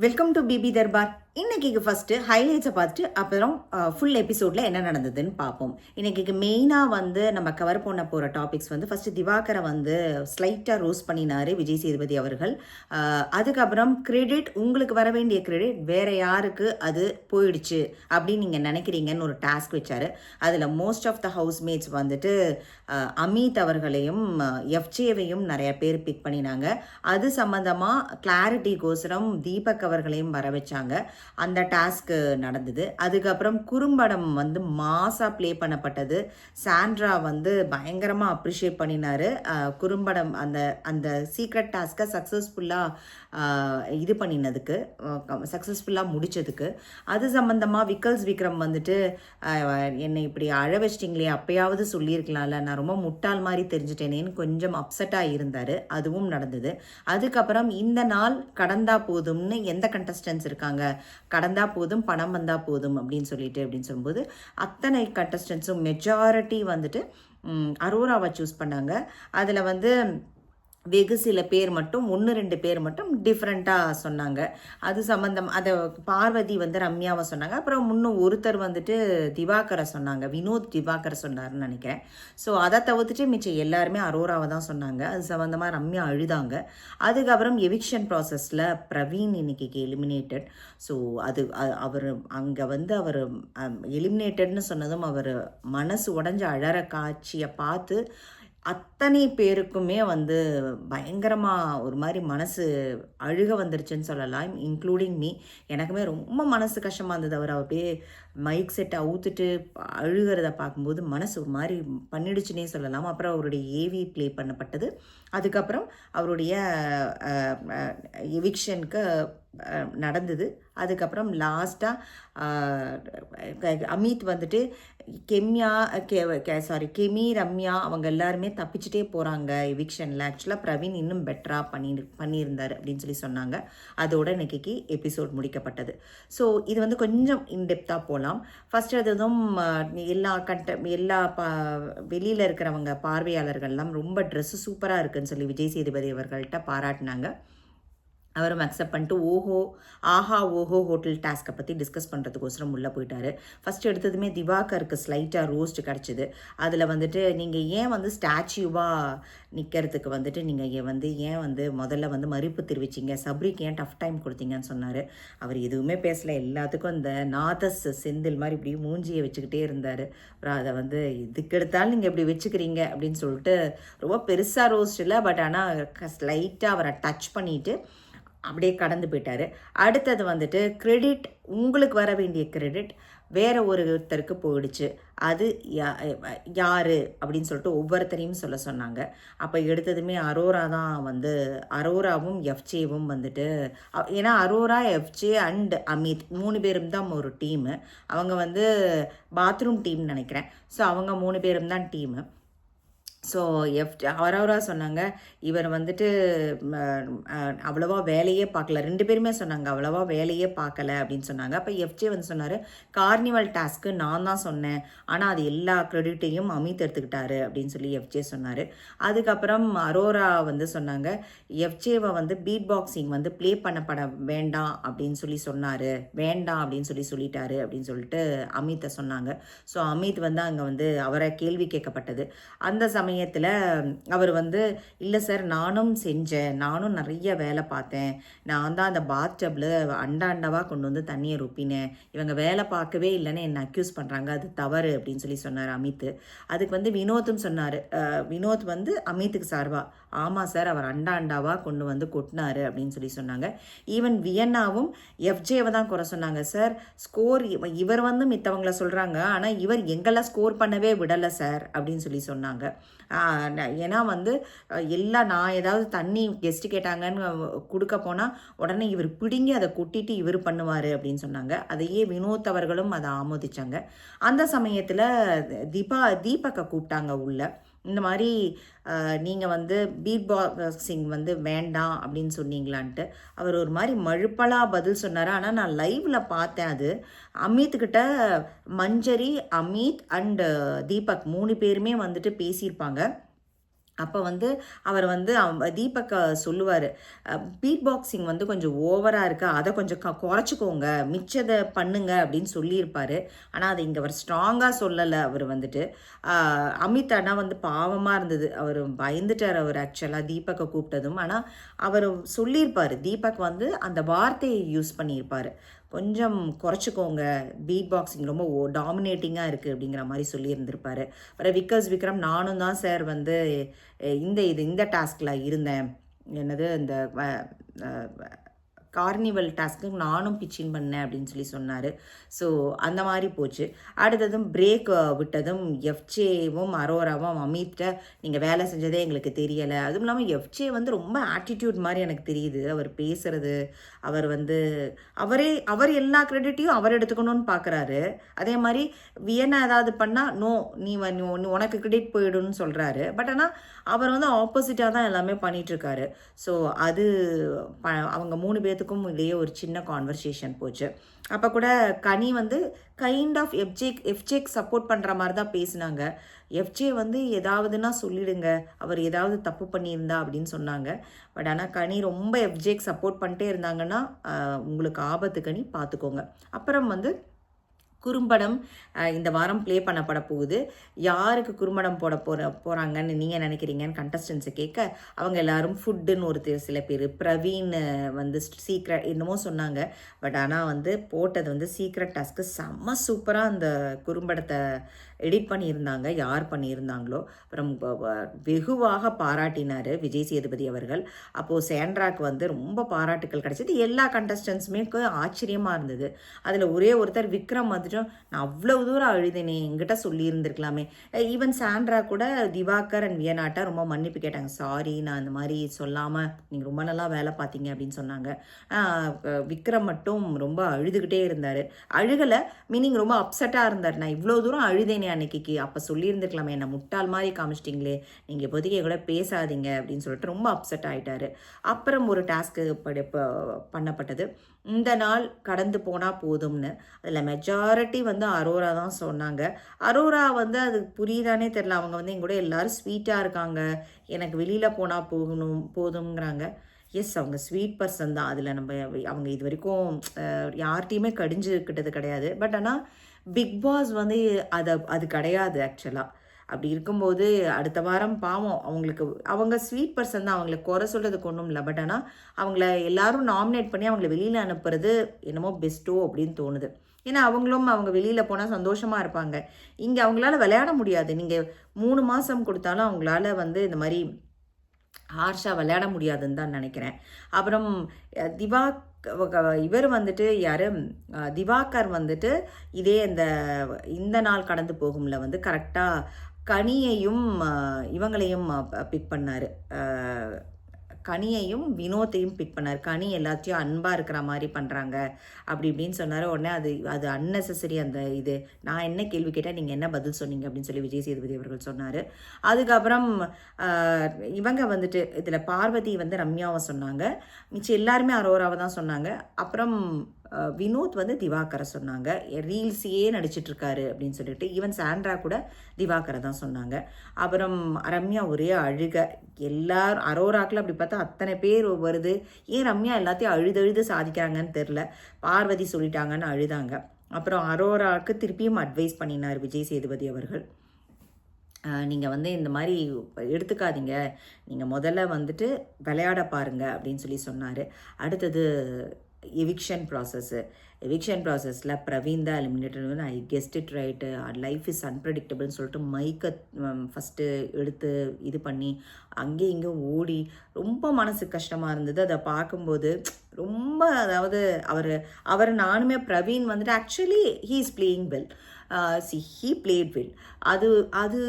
Welcome to BP Darbar. இன்னைக்கு first ஹைலைட்ஸை பார்த்துட்டு அப்புறம் ஃபுல் எபிசோட்ல என்ன நடந்ததுன்னு பார்ப்போம். இன்னைக்கு மெயினாக நம்ம கவர் பண்ண போகிற டாபிக்ஸ் ஃபர்ஸ்ட் திவாகரை ஸ்லைட்டாக ரோஸ் பண்ணினாரு விஜய் சேதுபதி அவர்கள். அதுக்கப்புறம் கிரெடிட், உங்களுக்கு வர வேண்டிய கிரெடிட் வேற யாருக்கு அது போயிடுச்சு அப்படின்னு நீங்கள் நினைக்கிறீங்கன்னு ஒரு டாஸ்க் வச்சாரு. அதில் most of the housemates Amit அவர்களையும் எஃப்ஜேவையும் நிறைய பேர் பிக் பண்ணினாங்க. அது சம்பந்தமாக கிளாரிட்டிக்கோசரம் தீபக் அவர்களையும் வர வச்சாங்க. அந்த டாஸ்க் நடந்தது. அதுக்கப்புறம் குறும்படம் மாசா ப்ளே பண்ணப்பட்டது. சாண்ட்ரா பயங்கரமாக அப்ரிஷியேட் பண்ணினாரு. குறும்படம் அந்த அந்த சீக்ரெட் டாஸ்க்கை சக்ஸஸ்ஃபுல்லாக பண்ணினதுக்கு, சக்ஸஸ்ஃபுல்லாக முடித்ததுக்கு. அது சம்மந்தமாக விக்ரம் என்னை இப்படி அழ வச்சிட்டிங்களே, அப்பயாவது சொல்லியிருக்கலாம்ல, நான் ரொம்ப முட்டாள் மாதிரி தெரிஞ்சுட்டேனேன்னு கொஞ்சம் அப்செட்டாக இருந்தார். அதுவும் நடந்தது. அதுக்கப்புறம் இந்த நாள் கடந்தா போதும்னு எந்த கண்டஸ்டன்ஸ் இருக்காங்க, கடந்தா போதும் பணம் வந்தா போதும் அப்படின்னு சொல்லும்போது அத்தனை கண்டஸ்டன்ஸும் மெஜாரிட்டி அரோராவை சூஸ் பண்ணாங்க. அதில் வெகு சில பேர் மட்டும் 1-2 பேர் மட்டும் டிஃப்ரெண்ட்டாக சொன்னாங்க. அது சம்மந்தம் அதை பார்வதி ரம்யாவை சொன்னாங்க. அப்புறம் இன்னும் ஒருத்தர் திவாகரை சொன்னாங்க, வினோத் திவாகர் சொன்னார்னு நினைக்கிறேன். ஸோ அதை தவிர்த்துட்டு மிச்சம் எல்லாருமே அரோராவை தான் சொன்னாங்க. அது சம்மந்தமாக ரம்யா அழுதாங்க. அதுக்கப்புறம் எவிக்ஷன் ப்ராசஸில் பிரவீன் இன்னைக்கு எலிமினேட்டட். ஸோ அது அவர் அங்கே அவர் எலிமினேட்டட்னு சொன்னதும் அவர் மனசு உடஞ்சி அழற காட்சியை பார்த்து அத்தனை பேருக்குமே பயங்கரமாக ஒரு மாதிரி மனசு அழுக வந்துருச்சுன்னு சொல்லலாம், இன்க்ளூடிங் மீ. எனக்குமே ரொம்ப மனசு கஷ்டமாக இருந்தது. அவர் அப்படியே மைக் செட்டை அவுத்துட்டு அழுகிறத பார்க்கும்போது மனசு ஒரு மாதிரி பண்ணிடுச்சுன்னே சொல்லலாம். அப்புறம் அவருடைய ஏவி ப்ளே பண்ணப்பட்டது. அதுக்கப்புறம் அவருடைய எவிக்ஷனுக்கு நடந்தது. அதுக்கப்புறம் லாஸ்ட்டாக அமித் கெமி, ரம்யா அவங்க எல்லாருமே தப்பிச்சுட்டே போகிறாங்க எவிக்ஷனில். ஆக்சுவலாக பிரவீன் இன்னும் பெட்டராக பண்ணியிருந்தார் அப்படின்னு சொன்னாங்க. அதோட இன்னைக்கு எபிசோட் முடிக்கப்பட்டது. ஸோ இது கொஞ்சம் இன்டெப்த்தாக போகலாம். ஃபஸ்ட் அதுவும் எல்லா வெளியில் இருக்கிறவங்க பார்வையாளர்கள்லாம் ரொம்ப ட்ரெஸ்ஸு சூப்பராக இருக்குன்னு சொல்லி விஜய் சேதுபதி அவர்கள்ட்ட பாராட்டினாங்க. அவரும் அக்செப்ட் பண்ணிட்டு ஆஹா ஓஹோ ஹோட்டல் டாஸ்க்கை பற்றி டிஸ்கஸ் பண்ணுறதுக்கோசரம் உள்ளே போயிட்டார். ஃபஸ்ட்டு எடுத்ததுமே திவாகருக்கு ஸ்லைட்டாக ரோஸ்ட் கிடச்சிது. அதில் நீங்கள் ஏன் ஸ்டாச்சுவாக நிற்கிறதுக்கு நீங்கள் ஏன் முதல்ல மறுப்பு தெரிவிச்சிங்க, சப்ரிக்கு ஏன் டஃப் டைம் கொடுத்தீங்கன்னு சொன்னார். அவர் எதுவுமே பேசலை. எல்லாத்துக்கும் இந்த நாதஸ் செந்தில் மாதிரி இப்படி மூஞ்சியை வச்சுக்கிட்டே இருந்தார். அப்புறம் அதை இதுக்கு எடுத்தாலும் நீங்கள் இப்படி வச்சுக்கிறீங்க அப்படின்னு சொல்லிட்டு ரொம்ப பெருசாக ரோஸ்ட் இல்லை, பட் ஆனால் ஸ்லைட்டாக அவரை டச் பண்ணிவிட்டு அப்படியே கடந்து போயிட்டார். அடுத்தது கிரெடிட், உங்களுக்கு வர வேண்டிய கிரெடிட் வேற ஒருத்தருக்கு போயிடுச்சு. அது யார் அப்படின்னு சொல்லிட்டு ஒவ்வொருத்தரையும் சொல்ல சொன்னாங்க. அப்போ எடுத்ததுமே அரோரா தான் அரோராவும் எஃப்ஜேவும் ஏன்னா அரோரா, எஃப்ஜே அண்ட் அமித் 3 பேரும் தான் ஒரு டீமு. அவங்க பாத்ரூம் டீம்னு நினைக்கிறேன். ஸோ அவங்க 3 பேரும் தான் டீமு. ஸோ அரோரா சொன்னாங்க, இவர் அவ்வளோவா வேலையே பார்க்கல. 2 பேருமே சொன்னாங்க அவ்வளோவா வேலையே பார்க்கல அப்படின்னு சொன்னாங்க. அப்போ எஃப்ஜே சொன்னார், கார்னிவல் டாஸ்க்கு நான் தான் சொன்னேன், ஆனால் அது எல்லா கிரெடிட்டையும் அமித் எடுத்துக்கிட்டாரு அப்படின்னு சொல்லி எஃப்ஜே சொன்னார். அதுக்கப்புறம் அரோரா சொன்னாங்க, எஃப்ஜேவை பீட் பாக்ஸிங் ப்ளே பண்ணப்பட வேண்டாம் அப்படின்னு சொன்னார், வேண்டாம் அப்படின்னு சொல்லிட்டாரு அப்படின்னு சொல்லிட்டு அமித்தை சொன்னாங்க. ஸோ அமித் அங்கே அவரை கேள்வி கேட்கப்பட்டது. அந்த சமயத்தில் அவர் இல்லை சார், நானும் செஞ்சேன், நானும் நிறைய வேலை பார்த்தேன், நான் தான் அந்த பாத் டப்பில் அண்டாவாக கொண்டு தண்ணியை ரொப்பினேன், இவங்க வேலை பார்க்கவே இல்லைன்னு என்னை அக்யூஸ் பண்ணுறாங்க, அது தவறு அப்படின்னு சொன்னார் அமித். அதுக்கு வினோத்தும் சொன்னார். வினோத் அமித்துக்கு சார்பா, ஆமாம் சார், அவர் அண்டாவாக கொண்டு கொட்டினாரு அப்படின்னு சொன்னாங்க. ஈவன் வியன்னாவும் எஃப்ஜேவை தான் குறை சொன்னாங்க. சார் ஸ்கோர் இவர் மித்தவங்களை சொல்கிறாங்க, ஆனால் இவர் எங்களை ஸ்கோர் பண்ணவே விடலை சார் அப்படின்னு சொன்னாங்க. ஏன்னா எல்லாம் நான் ஏதாவது தண்ணி கெஸ்ட்டு கேட்டாங்கன்னு கொடுக்க போனால் உடனே இவர் பிடுங்கி அதை கொட்டிட்டு இவர் பண்ணுவார் அப்படின்னு சொன்னாங்க. அதையே வினோத் அவர்களும் அதை ஆமோதிச்சாங்க. அந்த சமயத்தில் தீபக்கை கூப்பிட்டாங்க உள்ள. இந்த மாதிரி நீங்கள் பீட் பாக்ஸிங் வேண்டாம் அப்படின்னு சொன்னீங்களான்ட்டு அவர் ஒரு மாதிரி மழுப்பலாக பதில் சொன்னார். ஆனால் நான் லைவில் பார்த்தேன். அது அமித்கிட்ட மஞ்சரி, அமித் அண்ட் தீபக் 3 பேருமே பேசியிருப்பாங்க. அப்போ வந்து அவர் வந்து தீபக் சொல்லுவார், பீட் பாக்ஸிங் வந்து கொஞ்சம் ஓவராக இருக்குது, அதை கொஞ்சம் குறைச்சிக்கோங்க, மிச்சதை பண்ணுங்க அப்படின்னு சொல்லியிருப்பார். ஆனால் அதை இங்கே அவர் ஸ்ட்ராங்காக சொல்லலை. அவர் வந்துட்டு அமித் அண்ணா வந்து பாவமாக இருந்தது, அவர் பயந்துட்டார் அவர் ஆக்சுவலாக தீபக்கை கூப்பிட்டதும். ஆனால் அவர் சொல்லியிருப்பார், தீபக் வந்து அந்த வார்த்தையை யூஸ் பண்ணியிருப்பார், கொஞ்சம் குறைச்சிக்கோங்க, பீட் பாக்ஸிங் ரொம்ப டாமினேட்டிங்காக இருக்குது அப்படிங்கிற மாதிரி சொல்லியிருந்திருப்பார். அப்புறம் விக்ரம் நானும் தான் சார் வந்து இந்த டாஸ்கில் இருந்தேன், என்னது இந்த கார்னிவல் டாஸ்க்கு நானும் பிச்சின் பண்ணேன் அப்படின்னு சொல்லி சொன்னார். ஸோ அந்த மாதிரி போச்சு. அடுத்ததும் பிரேக் விட்டதும் எஃப்ஜேவும் அரோராவும் அமித்கிட்ட நீங்கள் வேலை செஞ்சதே எங்களுக்கு தெரியலை, அதுவும் இல்லாமல் எஃப்ஜே வந்து ரொம்ப ஆட்டிடியூட் மாதிரி எனக்கு தெரியுது அவர் பேசுகிறது. அவர் வந்து அவர் எல்லா கிரெடிட்டையும் அவர் எடுத்துக்கணும்னு பார்க்குறாரு. அதே மாதிரி வியன்னா ஏதாவது பண்ணால் நோ நீ உனக்கு கிரெடிட் போயிடும்னு சொல்கிறாரு. பட் ஆனால் அவர் வந்து ஆப்போசிட்டாக தான் எல்லாமே பண்ணிகிட்ருக்காரு. ஸோ அது அவங்க 3 பேர்த்துக்கும் இடையே ஒரு சின்ன கான்வர்சேஷன் போச்சு. அப்போ கூட கனி வந்து கைண்ட் ஆஃப் எஃப்ஜேக்கு சப்போர்ட் பண்ணுற மாதிரி தான் பேசினாங்க. எஃப்ஜே வந்து ஏதாவதுன்னா சொல்லிடுங்க, அவர் ஏதாவது தப்பு பண்ணியிருந்தா அப்படின்னு சொன்னாங்க. பட் ஆனால் கனி ரொம்ப எஃப்ஜேக்கு சப்போர்ட் பண்ணிட்டே இருந்தாங்கன்னா உங்களுக்கு ஆபத்து கனி, பார்த்துக்கோங்க. அப்புறம் வந்து குறும்படம் இந்த வாரம் ப்ளே பண்ணப்பட போகுது. யாருக்கு குறும்படம் போகிறாங்கன்னு நீங்கள் நினைக்கிறீங்கன்னு கண்டஸ்டன்ஸை கேட்க, அவங்க எல்லாரும் ஃபுட்டுன்னு சில பேர், பிரவீன் வந்து சீக்ரெட் என்னமோ சொன்னாங்க. பட் ஆனால் வந்து போட்டது வந்து சீக்ரெட் டாஸ்க்கு செம்ம சூப்பராக அந்த குறும்படத்தை எடிட் பண்ணியிருந்தாங்க, யார் பண்ணியிருந்தாங்களோ. அப்புறம் வெகுவாக பாராட்டினார் விஜய் சேதுபதி அவர்கள். அப்போது சேண்ட்ராக்கு வந்து ரொம்ப பாராட்டுக்கள் கிடைச்சது. எல்லா கண்டஸ்டன்ஸுமே ஆச்சரியமாக இருந்தது. அதில் ஒரே ஒருத்தர் விக்ரம் வந்துட்டு, நான் அவ்வளோ தூரம் அழுதினே, என்கிட்ட சொல்லியிருந்துருக்கலாமே. ஈவன் சாண்ட்ரா கூட திவாகர் அண்ட் வியனாட்டா ரொம்ப மன்னிப்பு கேட்டாங்க, சாரி நான் இந்த மாதிரி சொல்லாமல் நீங்கள் ரொம்ப நல்லா வேலை பார்த்தீங்க அப்படின்னு சொன்னாங்க. விக்ரம் மட்டும் ரொம்ப அழுதுகிட்டே இருந்தார். அழுகலை மீனிங் ரொம்ப அப்செட்டாக இருந்தார், நான் இவ்வளோ தூரம் அழுதேனே அன்னைக்கு, அப்போ சொல்லியிருந்துருக்கலாமே, என்னை முட்டாள் மாதிரி காமிச்சிட்டிங்களே, நீங்கள் இப்போதைக்கு கூட பேசாதீங்க அப்படின்னு சொல்லிட்டு ரொம்ப அப்செட் ஆகிட்டார். அப்புறம் ஒரு டாஸ்க்கு பண்ணப்பட்டது, இந்த நாள் கடந்து போனால் போதும்னு. அதில் மெஜாரிட்டி வந்து அரோரா தான் சொன்னாங்க. அரோரா வந்து அது புரியுதானே தெரில, அவங்க வந்து எங்கூட எல்லோரும் ஸ்வீட்டாக இருக்காங்க, எனக்கு வெளியில் போனால் போதுங்கிறாங்க. எஸ், அவங்க ஸ்வீட் பர்சன் தான். அதில் அவங்க இது வரைக்கும் யார்கிட்டையுமே கடிஞ்சுக்கிட்டது கிடையாது. பட் ஆனால் பிக் பாஸ் வந்து அது கிடையாது ஆக்சுவலாக. அப்படி இருக்கும்போது அடுத்த வாரம் பாவம் அவங்க ஸ்வீட் பர்சன் தான், அவங்கள குறை சொல்கிறதுக்கு ஒன்றும் இல்லை. பட் ஆனால் அவங்கள எல்லாரும் நாமினேட் பண்ணி அவங்கள வெளியில் அனுப்புறது என்னமோ பெஸ்ட்டோ அப்படின்னு தோணுது. ஏன்னா அவங்க வெளியில் போனால் சந்தோஷமாக இருப்பாங்க. இங்கே அவங்களால விளையாட முடியாது. நீங்கள் 3 மாதம் கொடுத்தாலும் அவங்களால வந்து இந்த மாதிரி ஹார்ஷாக விளையாட முடியாதுன்னு தான் நினைக்கிறேன். அப்புறம் இவர் வந்துட்டு யார், திவாகர் வந்துட்டு இதே இந்த நாள் கடந்து போகும்ல வந்து கரெக்டாக கனியையும் இவங்களையும் பிக் பண்ணார், கனியையும் வினோத்தையும் பிக் பண்ணார். கனி எல்லாத்தையும் அன்பாக இருக்கிற மாதிரி பண்ணுறாங்க அப்படி இப்படின்னு சொன்னார். உடனே அது அன்னெசரி அந்த இது. நான் என்ன கேள்வி கேட்டால் நீங்கள் என்ன பதில் சொன்னீங்க அப்படின்னு சொல்லி விஜய் சேதுபதி அவர்கள் சொன்னார். அதுக்கப்புறம் இவங்க வந்துட்டு இதில் பார்வதி வந்து ரம்யாவை சொன்னாங்க, மிச்சம் எல்லாருமே அரோராவை தான் சொன்னாங்க. அப்புறம் வினோத் வந்து திவாகரை சொன்னாங்க, ரீல்ஸையே நடிச்சிட்ருக்காரு அப்படின்னு சொல்லிட்டு. ஈவன் சாண்ட்ரா கூட திவாகரை தான் சொன்னாங்க. அப்புறம் ரம்யா ஒரே அழுக, எல்லாரும் அரோராக்கில் அப்படி பார்த்தா அத்தனை பேர் வருது, ஏன் ரம்யா எல்லாத்தையும் அழுது சாதிக்கிறாங்கன்னு தெரில, பார்வதி சொல்லிட்டாங்கன்னு அழுதாங்க. அப்புறம் அரோராவுக்கு திருப்பியும் அட்வைஸ் பண்ணினார் விஜய் சேதுபதி அவர்கள், நீங்கள் வந்து இந்த மாதிரி எடுத்துக்காதீங்க, நீங்கள் முதல்ல வந்துட்டு விளையாட பாருங்க அப்படின்னு சொல்லி சொன்னார். அடுத்தது எவிக்ஷன் ப்ராசஸில் பிரவீன் தான் eliminated. I guessed it right, life is அன்பிரடிக்டபிள்னு சொல்லிட்டு மைக்கை ஃபஸ்ட்டு எடுத்து இது பண்ணி அங்கேயும் இங்கேயும் ஓடி ரொம்ப மனசு கஷ்டமாக இருந்தது அதை பார்க்கும்போது. ரொம்ப அதாவது அவர் நானுமே பிரவீன் வந்துட்டு actually he is playing well, he played well. அது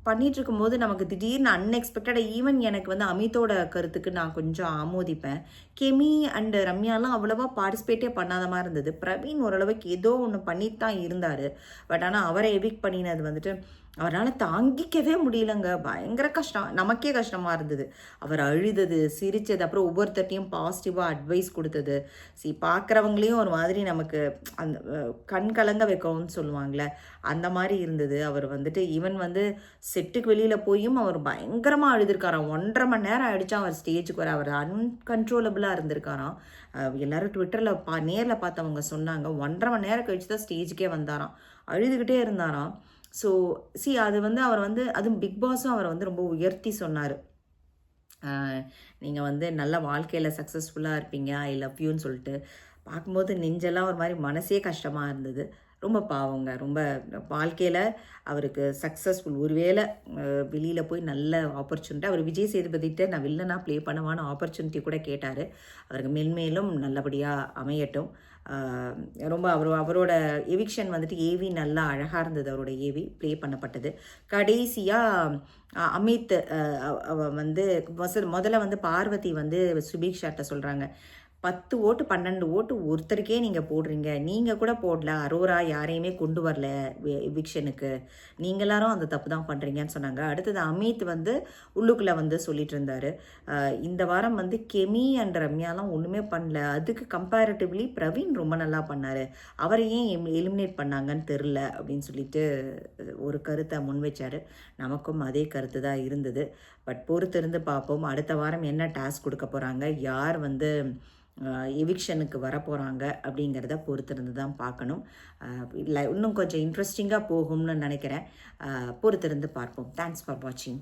பண்ணிகிட்டு இருக்கும்போது நமக்கு திடீர்னு அன்எக்ஸ்பெக்டடாக, ஈவன் எனக்கு வந்து அமித்தோட கருத்துக்கு நான் கொஞ்சம் ஆமோதிப்பேன், கெமி அண்ட் ரம்யாலாம் அவ்வளவா பார்ட்டிசிபேட்டே பண்ணாத மாதிரி இருந்தது. பிரவீன் ஓரளவுக்கு ஏதோ ஒன்று பண்ணிட்டு தான் இருந்தார். பட் ஆனால் அவரை எவிக்ட் பண்ணினது வந்துட்டு அவரால் தாங்கிக்கவே முடியலங்க. பயங்கர கஷ்டம், நமக்கே கஷ்டமாக இருந்தது. அவர் அழுதது, சிரித்தது, அப்புறம் ஒவ்வொருத்தட்டையும் பாசிட்டிவாக அட்வைஸ் கொடுத்தது. பார்க்குறவங்களையும் ஒரு மாதிரி நமக்கு அந்த கண் கலங்க வைக்கவும்னு சொல்லுவாங்களே, அந்த மாதிரி இருந்தது. அவர் வந்துட்டு ஈவன் வந்து செட்டுக்கு வெளியில் போயும் அவர் பயங்கரமாக அழுதுருக்காராம். 1.5 மணி நேரம் ஆகிடுச்சு அவர் ஸ்டேஜுக்கு வர. அவர் அன்கன்ட்ரோலபிளாக இருந்திருக்காராம். எல்லோரும் ட்விட்டரில் நேரில் பார்த்தவங்க சொன்னாங்க 1.5 மணி நேரம் கழிச்சு தான் ஸ்டேஜுக்கே வந்தாராம். அழுதுகிட்டே இருந்தாராம். ஸோ அது வந்து அவர் வந்து அதுவும் பிக் பாஸும் அவரை வந்து ரொம்ப உயர்த்தி சொன்னார். நீங்கள் வந்து நல்ல வாழ்க்கையில் சக்ஸஸ்ஃபுல்லாக இருப்பீங்க, ஐ லவ் யூன்னு சொல்லிட்டு பார்க்கும்போது நெஞ்செல்லாம் ஒரு மாதிரி மனசே கஷ்டமாக இருந்தது. ரொம்ப பாவங்க. ரொம்ப வாழ்க்கையில் அவருக்கு சக்ஸஸ்ஃபுல் ஒருவேளை வெளியில் போய் நல்ல ஆப்பர்ச்சுனிட்டி, அவர் விஜய் சேதுபதிகிட்ட நான் வில்லனாக ப்ளே பண்ணுவான்னு ஆப்பர்ச்சுனிட்டி கூட கேட்டார். அவருக்கு மென்மேலும் நல்லபடியாக அமையட்டும். ரொம்ப அவரோட எவிக்ஷன் வந்துட்டு ஏவி நல்லா அழகாக இருந்தது. அவரோட ஏவி ப்ளே பண்ணப்பட்டது. கடைசியாக அமித் வந்து முதல்ல வந்து பார்வதி வந்து சுபீக்ஷாட்ட சொல்கிறாங்க, 10 ஓட்டு 12 ஓட்டு ஒருத்தருக்கே நீங்கள் போடுறீங்க, நீங்கள் கூட போடல, அரோரா யாரையுமே கொண்டு வரல எவிக்ஷனுக்கு, நீங்கள் எல்லாரும் அந்த தப்பு தான் பண்ணுறீங்கன்னு சொன்னாங்க. அடுத்தது அமித் வந்து உள்ளுக்குள்ளே வந்து சொல்லிட்டு இருந்தார், இந்த வாரம் வந்து கெமி அண்ட் ரம்யாலாம் ஒன்றுமே பண்ணல, அதுக்கு கம்பேரிட்டிவ்லி பிரவீன் ரொம்ப நல்லா பண்ணார், அவரை ஏன் எலிமினேட் பண்ணாங்கன்னு தெரில அப்படின்னு சொல்லிட்டு ஒரு கருத்தை முன் வச்சார். நமக்கும் அதே கருத்து தான் இருந்தது. பட் பொறுத்திருந்து பார்ப்போம். அடுத்த வாரம் என்ன டாஸ்க் கொடுக்க போகிறாங்க, யார் வந்து எவிக்ஷனுக்கு வரப்போகிறாங்க அப்படிங்கிறத பொறுத்திருந்து தான் பார்க்கணும். இல்லை இன்னும் கொஞ்சம் இன்ட்ரெஸ்டிங்காக போகும்னு நினைக்கிறேன். பொறுத்திருந்து பார்ப்போம். தேங்க்ஸ் ஃபார் வாட்சிங்.